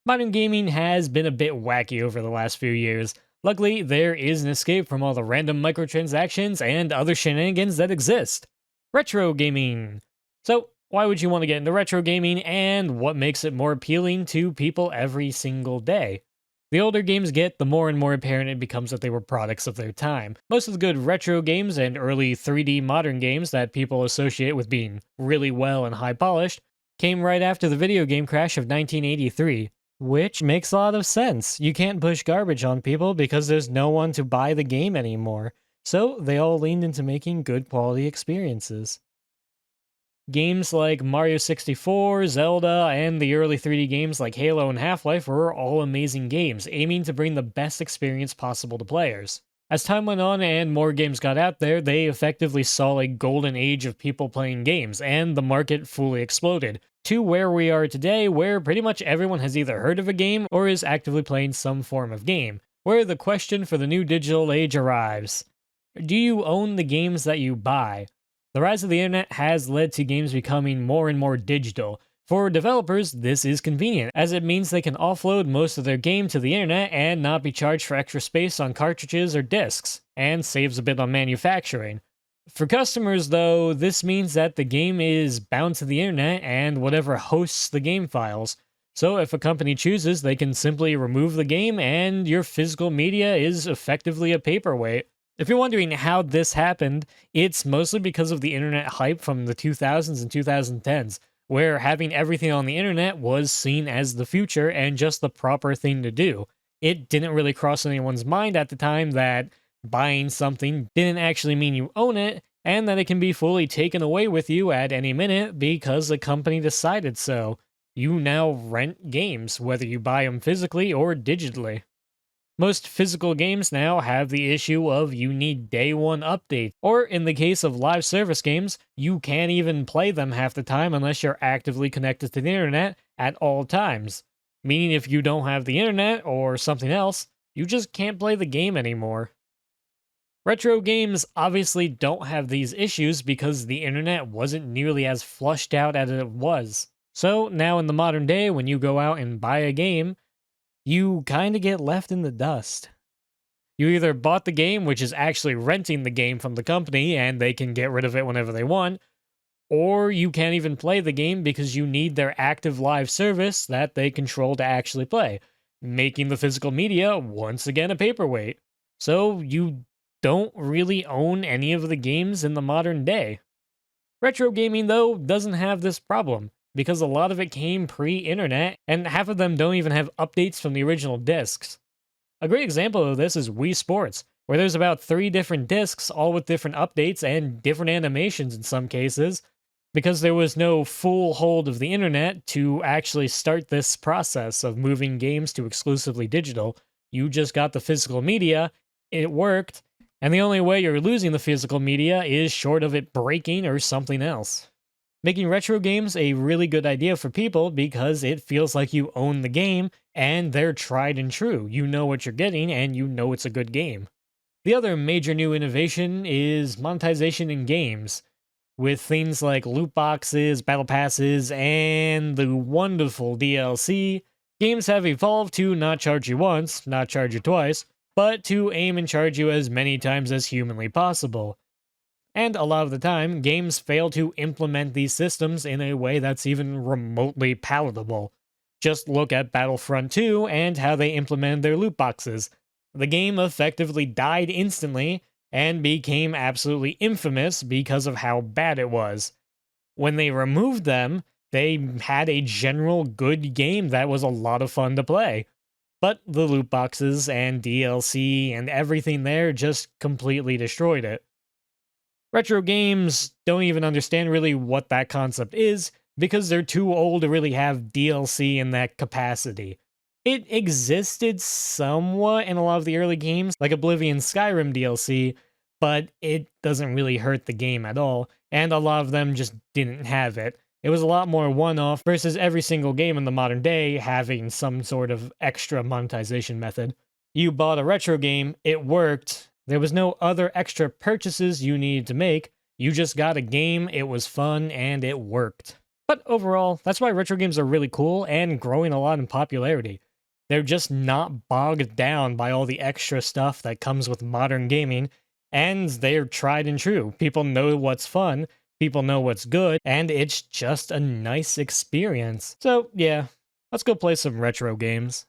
Modern gaming has been a bit wacky over the last few years. Luckily, there is an escape from all the random microtransactions and other shenanigans that exist. Retro gaming. So, why would you want to get into retro gaming, and what makes it more appealing to people every single day? The older games get, the more and more apparent it becomes that they were products of their time. Most of the good retro games and early 3D modern games that people associate with being really well and high polished came right after the video game crash of 1983. Which makes a lot of sense. You can't push garbage on people because there's no one to buy the game anymore. So they all leaned into making good quality experiences. Games like Mario 64, Zelda, and the early 3D games like Halo and Half-Life were all amazing games, aiming to bring the best experience possible to players. As time went on and more games got out there, they effectively saw a golden age of people playing games, and the market fully exploded, to where we are today, where pretty much everyone has either heard of a game or is actively playing some form of game, where the question for the new digital age arrives. Do you own the games that you buy? The rise of the internet has led to games becoming more and more digital. For developers, this is convenient, as it means they can offload most of their game to the internet and not be charged for extra space on cartridges or discs, and saves a bit on manufacturing. For customers, though, this means that the game is bound to the internet and whatever hosts the game files. So if a company chooses, they can simply remove the game and your physical media is effectively a paperweight. If you're wondering how this happened, it's mostly because of the internet hype from the 2000s and 2010s, where having everything on the internet was seen as the future and just the proper thing to do. It didn't really cross anyone's mind at the time that buying something didn't actually mean you own it, and that it can be fully taken away with you at any minute because the company decided so. You now rent games, whether you buy them physically or digitally. Most physical games now have the issue of you need day one updates, or in the case of live service games, you can't even play them half the time unless you're actively connected to the internet at all times. Meaning if you don't have the internet or something else, you just can't play the game anymore. Retro games obviously don't have these issues because the internet wasn't nearly as flushed out as it was. So now in the modern day, when you go out and buy a game, you kind of get left in the dust. You either bought the game, which is actually renting the game from the company and they can get rid of it whenever they want, or you can't even play the game because you need their active live service that they control to actually play, making the physical media once again a paperweight. So you don't really own any of the games in the modern day. Retro gaming, though, doesn't have this problem because a lot of it came pre-internet, and half of them don't even have updates from the original discs. A great example of this is Wii Sports, where there's about 3 different discs, all with different updates and different animations in some cases, because there was no full hold of the internet to actually start this process of moving games to exclusively digital. You just got the physical media, it worked, and the only way you're losing the physical media is short of it breaking or something else. Making retro games a really good idea for people because it feels like you own the game and they're tried and true. You know what you're getting and you know it's a good game. The other major new innovation is monetization in games, with things like loot boxes, battle passes, and the wonderful DLC. Games have evolved to not charge you once, not charge you twice, but to aim and charge you as many times as humanly possible. And a lot of the time, games fail to implement these systems in a way that's even remotely palatable. Just look at Battlefront 2 and how they implemented their loot boxes. The game effectively died instantly and became absolutely infamous because of how bad it was. When they removed them, they had a general good game that was a lot of fun to play. But the loot boxes and DLC and everything there just completely destroyed it. Retro games don't even understand really what that concept is because they're too old to really have DLC in that capacity. It existed somewhat in a lot of the early games, like Oblivion Skyrim DLC, but it doesn't really hurt the game at all, and a lot of them just didn't have it. It was a lot more one-off versus every single game in the modern day having some sort of extra monetization method. You bought a retro game, it worked, there was no other extra purchases you needed to make, you just got a game, it was fun, and it worked. But overall, that's why retro games are really cool and growing a lot in popularity. They're just not bogged down by all the extra stuff that comes with modern gaming, and they're tried and true. People know what's fun, people know what's good, and it's just a nice experience. So, yeah, let's go play some retro games.